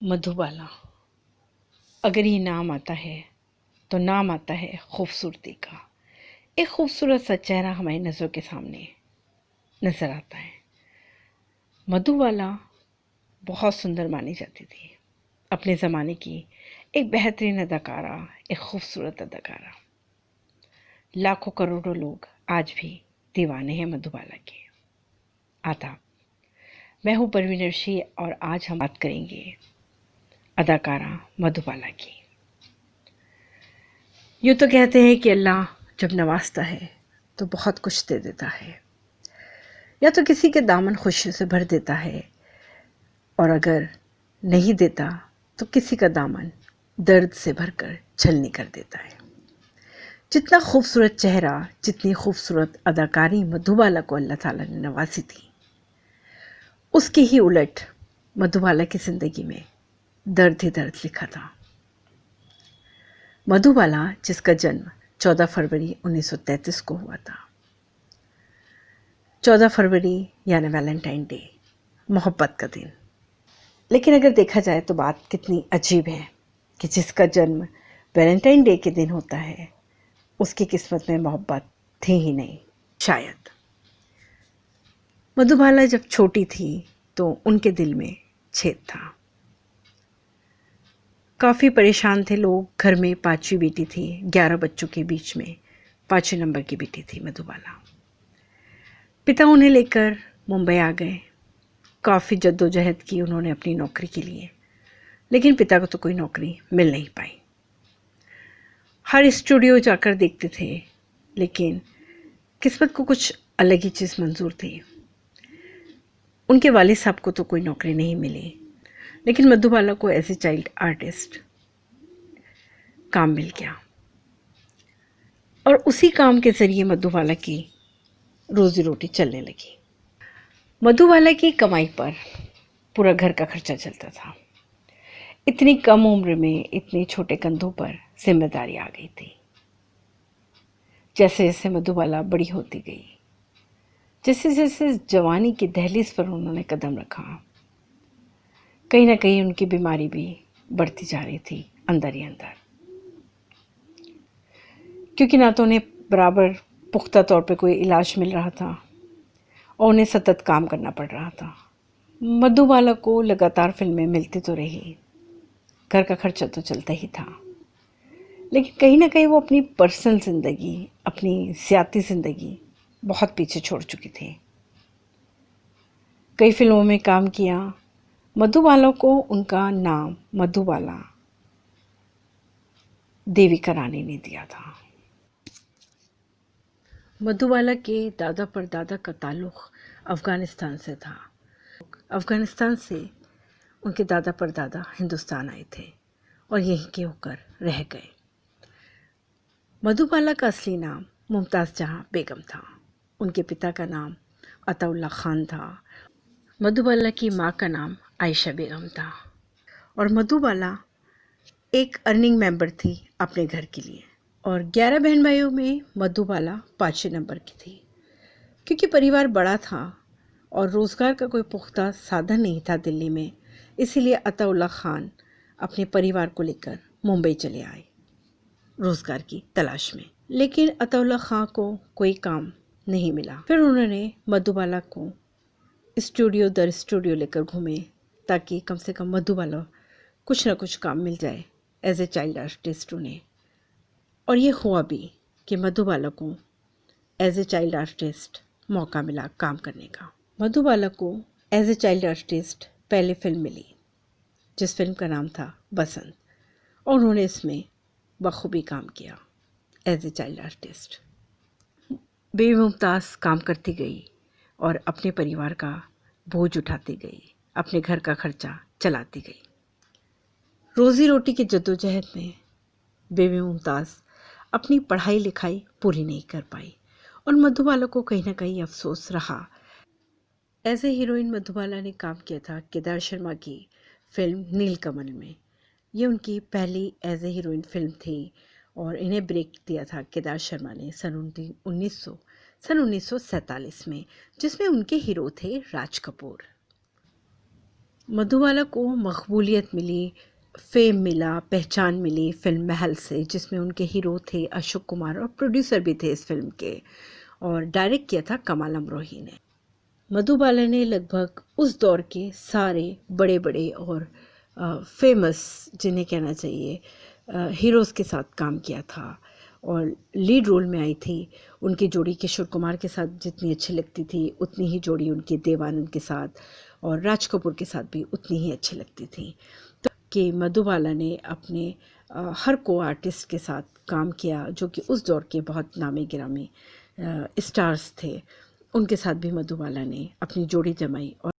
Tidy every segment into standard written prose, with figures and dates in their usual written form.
मधुबाला। अगर ये नाम आता है तो नाम आता है खूबसूरती का। एक खूबसूरत सा चेहरा हमारी नज़रों के सामने नज़र आता है। मधुबाला बहुत सुंदर मानी जाती थी, अपने ज़माने की एक बेहतरीन अदाकारा, एक खूबसूरत अदाकारा। लाखों करोड़ों लोग आज भी दीवाने हैं मधुबाला के। आदाब, मैं हूँ परवीन अर्शी और आज हम बात करेंगे अदाकारा मधुबाला की। यूँ तो कहते हैं कि अल्लाह जब नवाजता है तो बहुत कुछ दे देता है, या तो किसी के दामन खुशी से भर देता है, और अगर नहीं देता तो किसी का दामन दर्द से भरकर छलनी कर देता है। जितना खूबसूरत चेहरा, जितनी खूबसूरत अदाकारी मधुबाला को अल्लाह ताला ने नवाजी थी, उसके ही उलट मधुबाला की ज़िंदगी में दर्द ही दर्द लिखा था। मधुबाला, जिसका जन्म 14 फरवरी 1933 को हुआ था। 14 फरवरी यानी वैलेंटाइन डे, मोहब्बत का दिन। लेकिन अगर देखा जाए तो बात कितनी अजीब है कि जिसका जन्म वैलेंटाइन डे के दिन होता है, उसकी किस्मत में मोहब्बत थी ही नहीं। शायद मधुबाला जब छोटी थी तो उनके दिल में छेद था। काफ़ी परेशान थे लोग। घर में 5वीं बेटी थी, 11 बच्चों के बीच में 5वें नंबर की बेटी थी मधुबाला। पिता उन्हें लेकर मुंबई आ गए। काफ़ी जद्दोजहद की उन्होंने अपनी नौकरी के लिए, लेकिन पिता को तो कोई नौकरी मिल नहीं पाई। हर स्टूडियो जाकर देखते थे, लेकिन किस्मत को कुछ अलग ही चीज़ मंजूर थी। उनके वालिद साहब को तो कोई नौकरी नहीं मिली, लेकिन मधुबाला को एज ए चाइल्ड आर्टिस्ट काम मिल गया, और उसी काम के ज़रिए मधुबाला की रोज़ी रोटी चलने लगी। मधुबाला की कमाई पर पूरा घर का खर्चा चलता था। इतनी कम उम्र में इतने छोटे कंधों पर जिम्मेदारी आ गई थी। जैसे जैसे मधुबाला बड़ी होती गई, जैसे जैसे जवानी की दहलीज पर उन्होंने कदम रखा, कहीं ना कहीं उनकी बीमारी भी बढ़ती जा रही थी अंदर ही अंदर, क्योंकि ना तो उन्हें बराबर पुख्ता तौर पे कोई इलाज मिल रहा था और उन्हें सतत काम करना पड़ रहा था। मधुबाला को लगातार फिल्में मिलती तो रही, घर का खर्चा तो चलता ही था, लेकिन कहीं ना कहीं वो अपनी पर्सनल ज़िंदगी, अपनी ज़ाती ज़िंदगी बहुत पीछे छोड़ चुकी थी। कई फिल्मों में काम किया। मधुबाला को उनका नाम मधुबाला देविका रानी ने दिया था। मधुबाला के दादा परदादा का ताल्लुक़ अफ़गानिस्तान से था। अफ़गानिस्तान से उनके दादा परदादा हिंदुस्तान आए थे और यहीं के होकर रह गए। मधुबाला का असली नाम मुमताज़ जहाँ बेगम था। उनके पिता का नाम अताउल्ला ख़ान था। मधुबाला की माँ का नाम आयशा बेगम था। और मधुबाला एक अर्निंग मेंबर थी अपने घर के लिए। और 11 बहन भाइयों में मधुबाला 5वें नंबर की थी। क्योंकि परिवार बड़ा था और रोज़गार का कोई पुख्ता साधन नहीं था दिल्ली में, इसीलिए अताउल्ला ख़ान अपने परिवार को लेकर मुंबई चले आए रोज़गार की तलाश में। लेकिन अताउल्ला ख़ान को कोई काम नहीं मिला। फिर उन्होंने मधुबाला को स्टूडियो दर स्टूडियो लेकर घूमे, ताकि कम से कम मधुबाला कुछ ना कुछ काम मिल जाए एज ए चाइल्ड आर्टिस्ट उन्हें। और ये हुआ भी कि मधुबाला को एज ए चाइल्ड आर्टिस्ट मौका मिला काम करने का। मधुबाला को एज ए चाइल्ड आर्टिस्ट पहले फिल्म मिली, जिस फिल्म का नाम था बसंत, और उन्होंने इसमें बखूबी काम किया as a child artist. Baby Mumtaz काम करती गई और अपने परिवार का बोझ उठाती गई, अपने घर का खर्चा चलाती गई। रोज़ी रोटी की जद्दोजहद में बेबी मुमताज़ अपनी पढ़ाई लिखाई पूरी नहीं कर पाई, और मधुबाला को कहीं ना कहीं अफसोस रहा। एज ए हीरोइन मधुबाला ने काम किया था केदार शर्मा की फिल्म नीलकमल में। ये उनकी पहली एज ए हीरोइन फिल्म थी, और इन्हें ब्रेक दिया था केदार शर्मा ने सन 1947 में, जिसमें उनके हीरो थे राज कपूर। मधुबाला को मकबूलियत मिली, फेम मिला, पहचान मिली फिल्म महल से, जिसमें उनके हीरो थे अशोक कुमार और प्रोड्यूसर भी थे इस फिल्म के, और डायरेक्ट किया था कमाल अमरोही ने। मधुबाला ने लगभग उस दौर के सारे बड़े बड़े और फेमस, जिन्हें कहना चाहिए, हीरोज़ के साथ काम किया था और लीड रोल में आई थी। उनकी जोड़ी किशोर कुमार के साथ जितनी अच्छी लगती थी, उतनी ही जोड़ी उनकी देव आनंद के साथ और राज कपूर के साथ भी उतनी ही अच्छी लगती थी। तो कि मधुबाला ने अपने हर को आर्टिस्ट के साथ काम किया जो कि उस दौर के बहुत नामी गिरामी स्टार्स थे, उनके साथ भी मधुबाला ने अपनी जोड़ी जमाई। और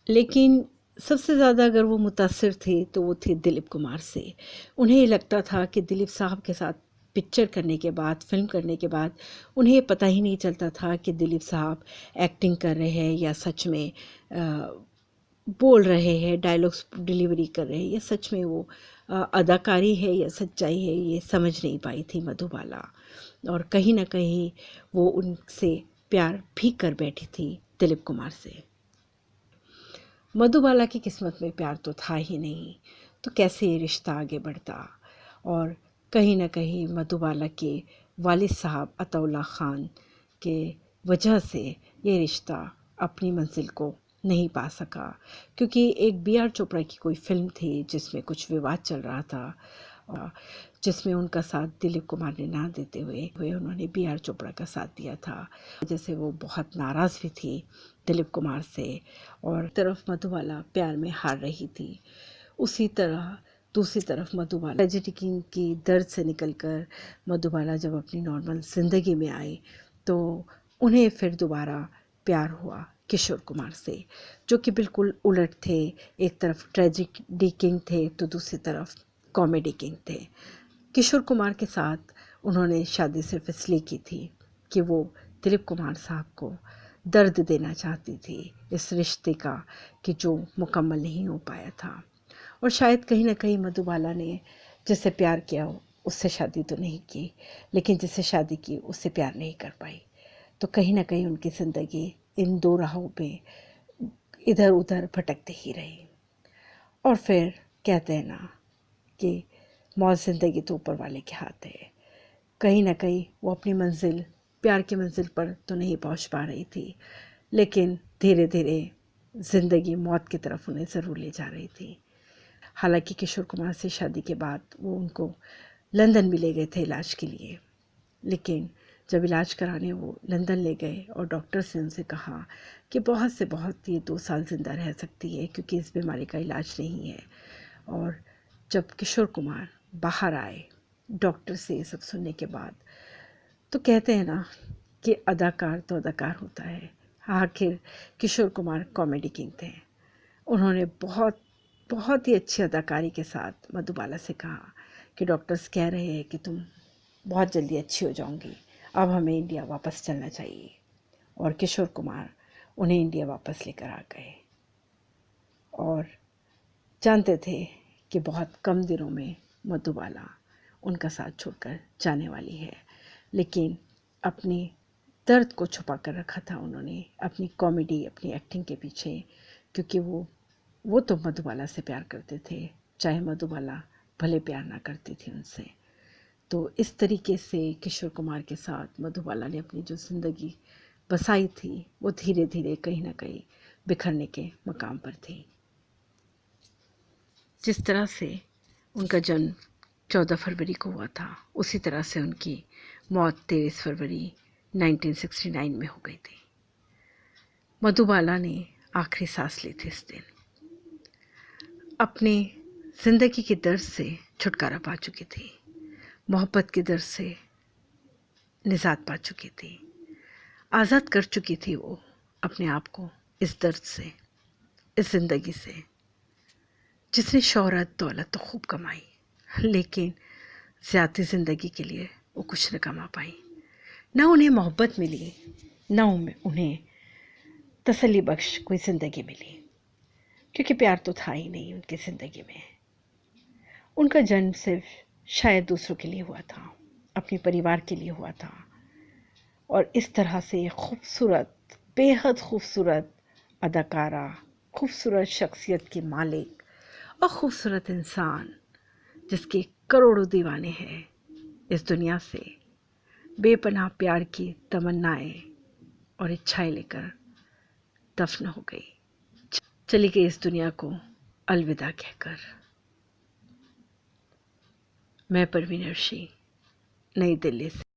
लेकिन सबसे ज़्यादा अगर वो मुतासिर थे तो वो थे दिलीप कुमार से। उन्हें ये लगता था कि दिलीप साहब के साथ पिक्चर करने के बाद, फिल्म करने के बाद, उन्हें पता ही नहीं चलता था कि दिलीप साहब एक्टिंग कर रहे हैं या सच में बोल रहे हैं, डायलॉग्स डिलीवरी कर रहे हैं, या सच में वो अदाकारी है या सच्चाई है, ये समझ नहीं पाई थी मधुबाला। और कहीं ना कहीं वो उनसे प्यार भी कर बैठी थी, दिलीप कुमार से। मधुबाला की किस्मत में प्यार तो था ही नहीं, तो कैसे ये रिश्ता आगे बढ़ता। और कहीं ना कहीं मधुबाला के वालिद साहब अताउल्ला ख़ान के वजह से ये रिश्ता अपनी मंजिल को नहीं पा सका, क्योंकि एक बी आर चोपड़ा की कोई फिल्म थी जिसमें कुछ विवाद चल रहा था, जिसमें उनका साथ दिलीप कुमार ने ना देते हुए उन्होंने बी आर चोपड़ा का साथ दिया था। जैसे वो बहुत नाराज़ भी थी दिलीप कुमार से, और तरफ मधुबाला प्यार में हार रही थी। उसी तरह दूसरी तरफ मधुबाला ट्रेजेडी की दर्द से निकलकर मधुबाला जब अपनी नॉर्मल ज़िंदगी में आई तो उन्हें फिर दोबारा प्यार हुआ किशोर कुमार से, जो कि बिल्कुल उलट थे। एक तरफ ट्रेजेडी किंग थे तो दूसरी तरफ कॉमेडी किंग थे। किशोर कुमार के साथ उन्होंने शादी सिर्फ इसलिए की थी कि वो दिलीप कुमार साहब को दर्द देना चाहती थी इस रिश्ते का, कि जो मुकम्मल नहीं हो पाया था। और शायद कहीं ना कहीं मधुबाला ने जिससे प्यार किया उससे शादी तो नहीं की, लेकिन जिससे शादी की उससे प्यार नहीं कर पाई। तो कहीं ना कहीं उनकी ज़िंदगी इन दो राहों पे इधर उधर भटकती ही रही। और फिर कहते हैं ना कि मौत ज़िंदगी तो ऊपर वाले के हाथ है। कहीं ना कहीं वो अपनी मंजिल, प्यार की मंजिल पर तो नहीं पहुंच पा रही थी, लेकिन धीरे धीरे ज़िंदगी मौत की तरफ उन्हें ज़रूर ले जा रही थी। हालांकि किशोर कुमार से शादी के बाद वो उनको लंदन भी ले गए थे इलाज के लिए, लेकिन जब इलाज कराने वो लंदन ले गए और डॉक्टर से उनसे कहा कि बहुत से बहुत ये 2 साल ज़िंदा रह सकती है क्योंकि इस बीमारी का इलाज नहीं है। और जब किशोर कुमार बाहर आए डॉक्टर से ये सब सुनने के बाद, तो कहते हैं ना कि अदाकार तो अदाकार होता है। आखिर किशोर कुमार कॉमेडी किंग थे। उन्होंने बहुत बहुत ही अच्छी अदाकारी के साथ मधुबाला से कहा कि डॉक्टर्स कह रहे हैं कि तुम बहुत जल्दी अच्छी हो जाओगी, अब हमें इंडिया वापस चलना चाहिए। और किशोर कुमार उन्हें इंडिया वापस लेकर आ गए और जानते थे कि बहुत कम दिनों में मधुबाला उनका साथ छोड़कर जाने वाली है, लेकिन अपनी दर्द को छुपा कर रखा था उन्होंने अपनी कॉमेडी, अपनी एक्टिंग के पीछे, क्योंकि वो तो मधुबाला से प्यार करते थे, चाहे मधुबाला भले प्यार ना करती थी उनसे। तो इस तरीके से किशोर कुमार के साथ मधुबाला ने अपनी जो ज़िंदगी बसाई थी वो धीरे धीरे कहीं ना कहीं बिखरने के मकाम पर थी। जिस तरह से उनका जन्म 14 फरवरी को हुआ था, उसी तरह से उनकी मौत 23 फरवरी 1969 में हो गई थी। मधुबाला ने आखिरी सांस ली थी इस दिन। अपने ज़िंदगी के दर्द से छुटकारा पा चुकी थी, मोहब्बत के दर्द से निजात पा चुकी थी, आज़ाद कर चुकी थी वो अपने आप को इस दर्द से, इस ज़िंदगी से, जिसने शोहरत दौलत तो खूब कमाई, लेकिन ज़्यादा ज़िंदगी के लिए वो कुछ न कमा पाई। ना उन्हें मोहब्बत मिली, ना उन्हें तसल्ली बख्श कोई ज़िंदगी मिली, क्योंकि प्यार तो था ही नहीं उनकी ज़िंदगी में। उनका जन्म सिर्फ शायद दूसरों के लिए हुआ था, अपने परिवार के लिए हुआ था। और इस तरह से खूबसूरत, बेहद खूबसूरत अदाकारा, खूबसूरत शख्सियत की मालिक और खूबसूरत इंसान जिसके करोड़ों दीवाने हैं, इस दुनिया से बेपनाह प्यार की तमन्नाएं और इच्छाएं लेकर दफन हो गई, चली गई इस दुनिया को अलविदा कहकर। मैं परवीन अर्शी, नई दिल्ली से।